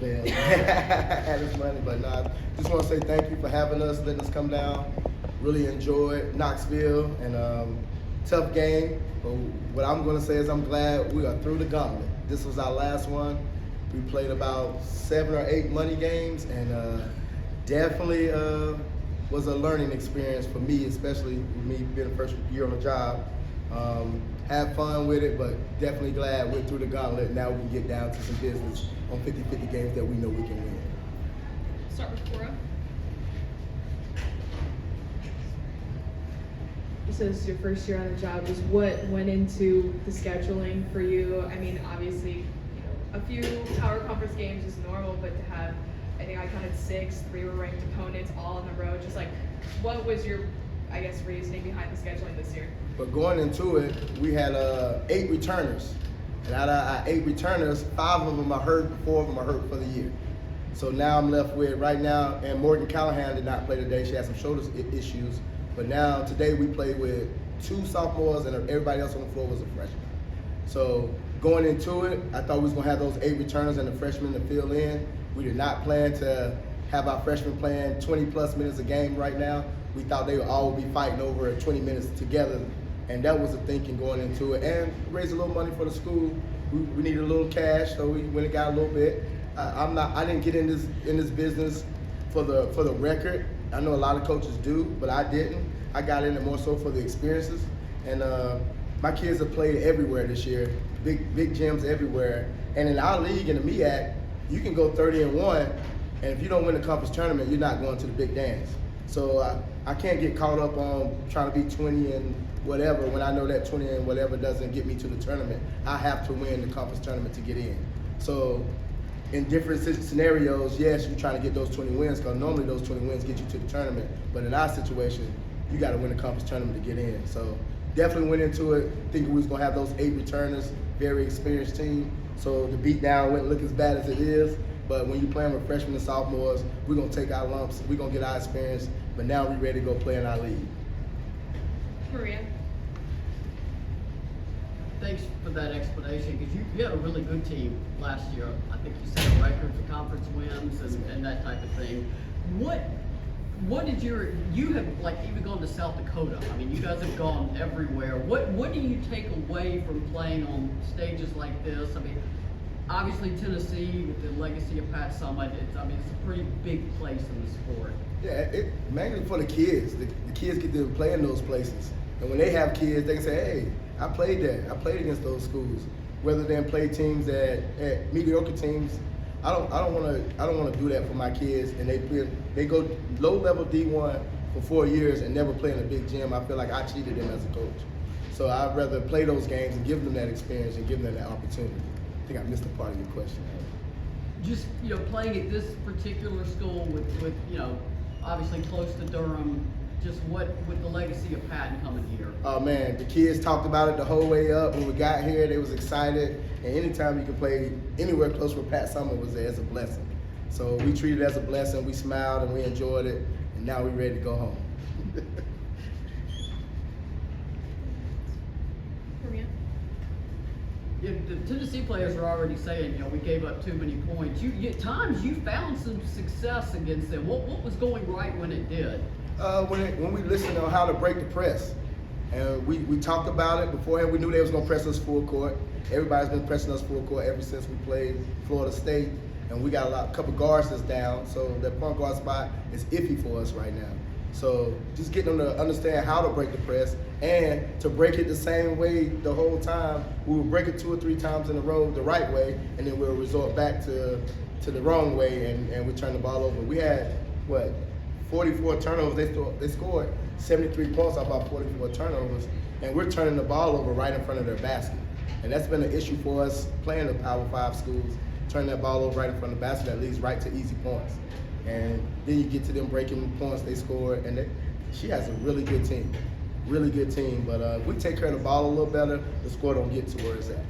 Man, had his money, but nah, just want to say thank you for having us, letting us come down. Really enjoyed Knoxville and tough game. But what I'm going to say is I'm glad we are through the gauntlet. This was our last one. We played about 7 or 8 money games, and definitely was a learning experience for me, especially with me being the first year on the job. Had fun with it, but definitely glad we're through the gauntlet. Now we can get down to some business on 50-50 games that we know we can win. Start with Cora. So this is your first year on the job. Just what went into the scheduling for you? I mean, obviously, a few power conference games is normal, but to have, I think I counted 6, 3 were ranked opponents all on the road. Just like, what was your, I guess, reasoning behind the scheduling this year? But going into it, we had 8 returners. And out of our 8 returners, 5 of them are hurt, 4 of them are hurt for the year. So now I'm left with, right now, and Morgan Callahan did not play today. She had some shoulder issues. But now, today we played with 2 sophomores and everybody else on the floor was a freshman. So going into it, I thought we was going to have those 8 returners and the freshmen to fill in. We did not plan to have our freshmen playing 20-plus minutes a game right now. We thought they would all be fighting over 20 minutes together. And that was the thinking going into it. And raise a little money for the school. We needed a little cash, so we went and got a little bit. I didn't get in this business for the record. I know a lot of coaches do, but I didn't. I got in it more so for the experiences. And my kids have played everywhere this year, big gyms everywhere. And in our league, in the MEAC, you can go 30-1, and if you don't win the conference tournament, you're not going to the big dance. So I can't get caught up on trying to be 20 and whatever when I know that 20 and whatever doesn't get me to the tournament. I have to win the conference tournament to get in. So in different scenarios, yes, you're trying to get those 20 wins because normally those 20 wins get you to the tournament. But in our situation, you got to win the conference tournament to get in. So definitely went into it thinking we was going to have those 8 returners, very experienced team. So the beat down wouldn't look as bad as it is. But when you're playing with freshmen and sophomores, we're going to take our lumps, we're going to get our experience, but now we're ready to go play in our league. Maria. Thanks for that explanation, because you had a really good team last year. I think you set a record for conference wins and that type of thing. What did you have like even gone to South Dakota? I mean, you guys have gone everywhere. What do you take away from playing on stages like this? I mean, obviously Tennessee with the legacy of Pat Summitt, it's a pretty big place in the sport. Yeah, mainly for the kids. The kids get to play in those places. And when they have kids, they can say, hey, I played there. I played against those schools. Whether they play teams at mediocre teams, I don't want to do that for my kids. And they go low-level D1 for 4 years and never play in a big gym. I feel like I cheated them as a coach. So I'd rather play those games and give them that experience and give them that opportunity. I think I missed a part of your question. Just playing at this particular school with obviously close to Durham. Just with the legacy of Patton coming here. Oh man, the kids talked about it the whole way up. When we got here, they was excited. And anytime you can play anywhere close where Pat Summitt was there, it's a blessing. So we treated it as a blessing. We smiled and we enjoyed it. And now we're ready to go home. Maria. Yeah, the Tennessee players are already saying, we gave up too many points. At times you found some success against them. What was going right when it did? When we listened on how to break the press. And we talked about it beforehand. We knew they was going to press us full court. Everybody's been pressing us full court ever since we played Florida State. And we got a couple guards that's down, so that point guard spot is iffy for us right now. So just getting them to understand how to break the press and to break it the same way the whole time. We will break it 2 or 3 times in a row the right way, and then we'll resort back to the wrong way, and we turn the ball over. We had, 44 turnovers. They scored 73 points off our 44 turnovers, and we're turning the ball over right in front of their basket. And that's been an issue for us playing the Power 5 schools, turning that ball over right in front of the basket that leads right to easy points. And then you get to them breaking points they scored, and she has a really good team. But if we take care of the ball a little better, the score don't get to where it's at.